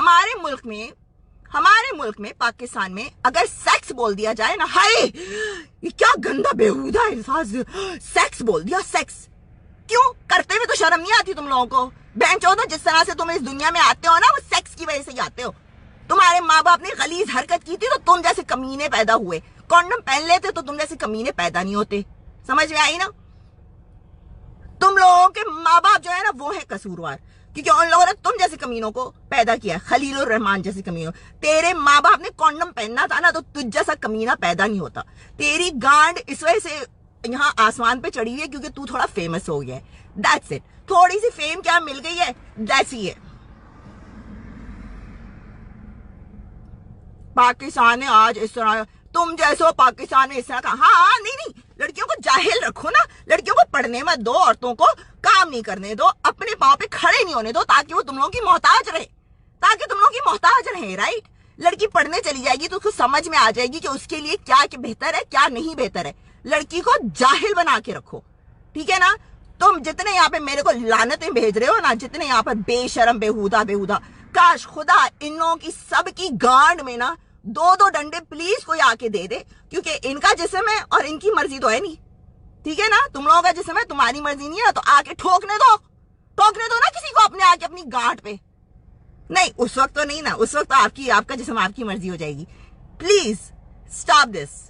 हमारे मुल्क में पाकिस्तान में अगर सेक्स बोल दिया जाए ना, हाय ये क्या गंदा बेहुदा अल्फाज, सेक्स बोल दिया, सेक्स क्यों करते हुए तो शर्म नहीं आती तुम लोगों को? बहनचोद, जिस तरह से तुम इस दुनिया में आते हो ना, वो सेक्स की वजह से ही आते हो। तुम्हारे माँ बाप ने गलीज हरकत की थी तो तुम जैसे कमीने पैदा हुए, कॉन्डम पहन लेते तो तुम जैसे कमीने पैदा नहीं होते। समझ में आई ना? तुम लोगों के माँ बाप जो है ना वो है कसूरवार, क्योंकि उन लोगों ने तुम जैसे कमीनों को पैदा किया, खलीलुर रहमान जैसे कमीनों। तेरे माँ बाप ने कॉन्डम पहनना था ना तो तुझ जैसा कमीना पैदा नहीं होता। तेरी गांड इस वजह से यहाँ आसमान पे चढ़ी हुई है क्योंकि तू थोड़ा फेमस हो गया है, दैट्स इट। थोड़ी सी फेम क्या मिल गई है, दैट्स ही है। पाकिस्तान ने आज इस तरह, तुम जैसे हो पाकिस्तान में इस तरह का, हाँ नहीं, लड़कियों को जाहिल रखो ना, लड़कियों को पढ़ने मत दो, औरतों को काम नहीं करने दो, अपने पाँव पे खड़े नहीं होने दो, ताकि वो तुम लोगों की मोहताज रहे, राइट? लड़की पढ़ने चली जाएगी तो उसको समझ में आ जाएगी कि उसके लिए क्या बेहतर है, क्या नहीं बेहतर है। लड़की को जाहिल बना के रखो, ठीक है ना? तुम जितने यहाँ पे मेरे को लानतें भेज रहे हो ना, जितने यहाँ पर बेशरम बेहुदा, काश खुदा इन लोगों की सबकी गांड में ना 2-2 डंडे प्लीज कोई आके दे दे, क्योंकि इनका जिस्म है और इनकी मर्जी तो है नहीं, ठीक है ना? तुम लोगों का जिस्म है, तुम्हारी मर्जी नहीं है ना, तो आके ठोकने दो ना किसी को अपने आके अपनी गांठ पे। नहीं, उस वक्त तो नहीं ना, उस वक्त तो आपका जिस्म आपकी मर्जी हो जाएगी। Please stop this.